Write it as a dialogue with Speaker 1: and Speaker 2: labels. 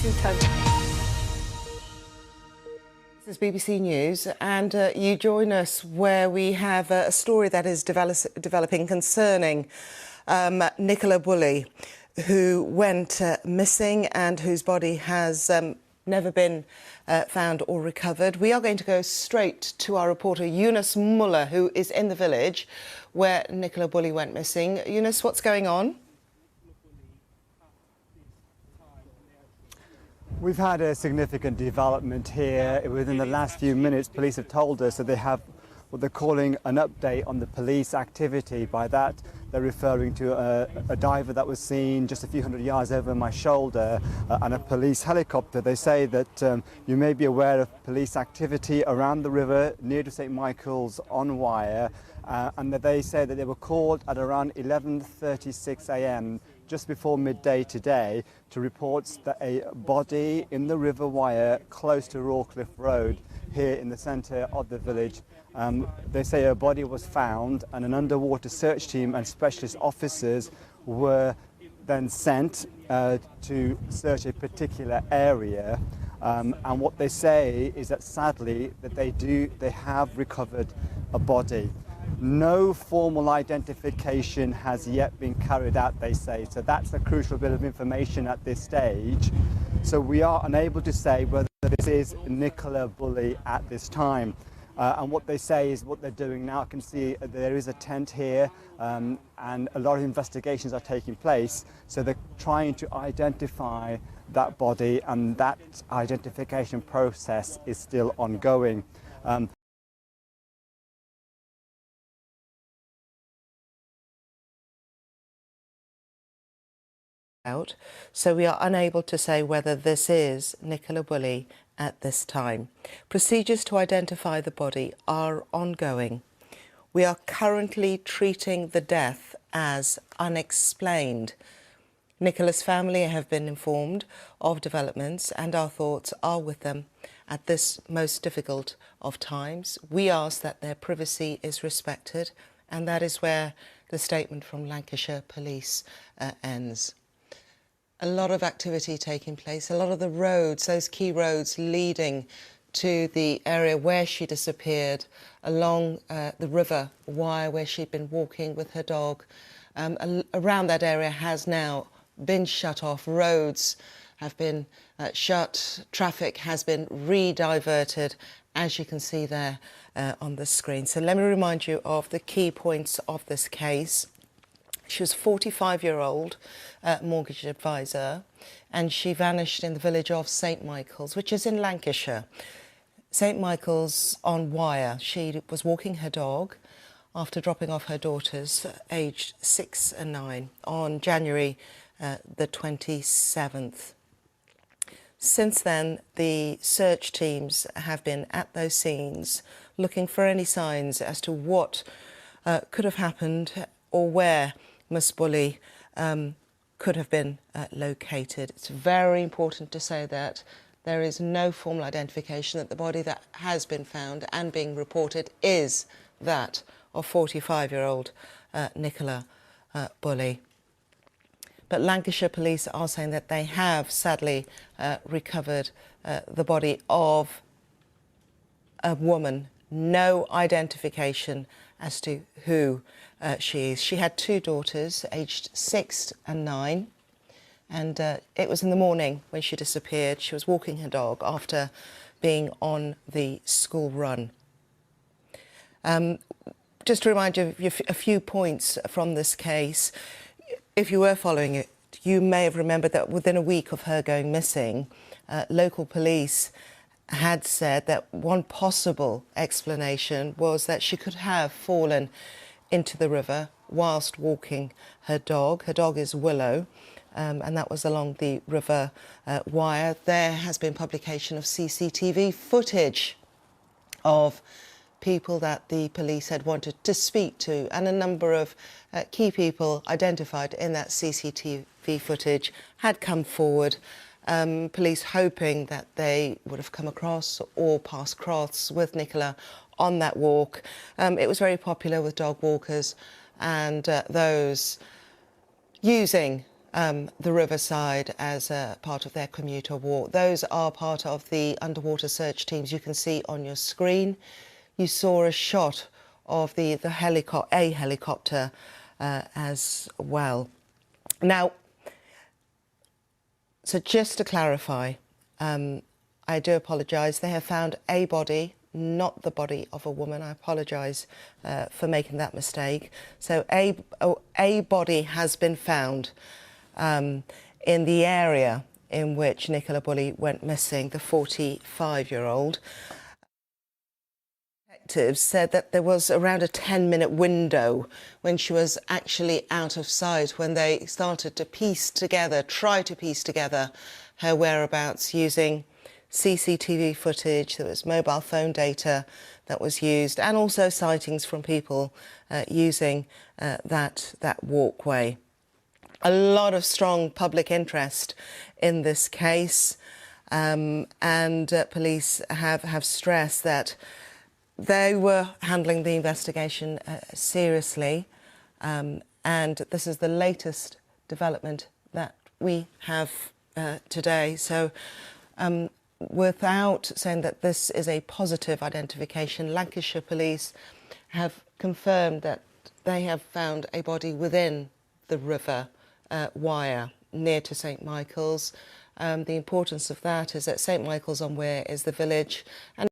Speaker 1: Good time. This is BBC News, and you join us where we have a story that is developing concerning Nicola Bulley, who went missing and whose body has never been found or recovered. We are going to go straight to our reporter Yunus Muller, who is in the village where Nicola Bulley went missing. Yunus, what's going on?
Speaker 2: We've had a significant development here. Within the last few minutes, police have told us that they have what they're calling an update on the police activity. By that, they're referring to a diver that was seen just a few hundred yards over my shoulder and a police helicopter. They say that you may be aware of police activity around the river near to St Michael's on Wyre, and that they say that they were called at around 11:36 a.m. just before midday today to report that a body in the River Wyre close to Rawcliffe Road here in the centre of the village. They say a body was found and an underwater search team and specialist officers were then sent to search a particular area. And what they say is that sadly that they have recovered a body. No formal identification has yet been carried out, they say, so that's a crucial bit of information at this stage. So we are unable to say whether this is Nicola Bulley at this time. And what they say is what they're doing now. I can see there is a tent here and a lot of investigations are taking place. So they're trying to identify that body, and that identification process is still ongoing.
Speaker 1: So we are unable to say whether this is Nicola Bulley at this time. Procedures to identify the body are ongoing. We are currently treating the death as unexplained. Nicola's family have been informed of developments, and our thoughts are with them at this most difficult of times. We ask that their privacy is respected, and that is where the statement from Lancashire Police ends. A lot of activity taking place, a lot of the roads, those key roads leading to the area where she disappeared, along the River Wyre where she'd been walking with her dog, around that area has now been shut off. Roads have been shut, traffic has been re-diverted, as you can see there on the screen. So let me remind you of the key points of this case. She was a 45-year-old mortgage advisor, and she vanished in the village of St Michael's, which is in Lancashire. St Michael's on Wyre. She was walking her dog after dropping off her daughters, aged 6 and 9, on January the 27th. Since then, the search teams have been at those scenes looking for any signs as to what could have happened or where Miss Bulley could have been located. It's very important to say that there is no formal identification, that the body that has been found and being reported is that of 45-year-old Nicola Bulley. But Lancashire Police are saying that they have sadly recovered the body of a woman. No identification as to who she is. She had 2 daughters, aged 6 and 9, and it was in the morning when she disappeared. She was walking her dog after being on the school run. Just to remind you of a few points from this case, if you were following it, you may have remembered that within a week of her going missing, local police had said that one possible explanation was that she could have fallen into the river whilst walking her dog. Her dog is Willow, and that was along the River Wyre. There has been publication of CCTV footage of people that the police had wanted to speak to, and a number of key people identified in that CCTV footage had come forward. Police hoping that they would have come across or passed across with Nicola on that walk. It was very popular with dog walkers and those using the riverside as a part of their commuter walk. Those are part of the underwater search teams you can see on your screen. You saw a shot of a helicopter as well. Now, so just to clarify, I do apologise. They have found a body, not the body of a woman. I apologise for making that mistake. So a body has been found in the area in which Nicola Bulley went missing, the 45-year-old. Detectives said that there was around a 10-minute window when she was actually out of sight, when they started to try to piece together her whereabouts using CCTV footage. There was mobile phone data that was used, and also sightings from people using that walkway. A lot of strong public interest in this case, and police have stressed that they were handling the investigation seriously, and this is the latest development that we have today. So without saying that this is a positive identification, Lancashire police have confirmed that they have found a body within the river Wyre, near to St Michael's. The importance of that is that St Michael's on Wyre is the village, and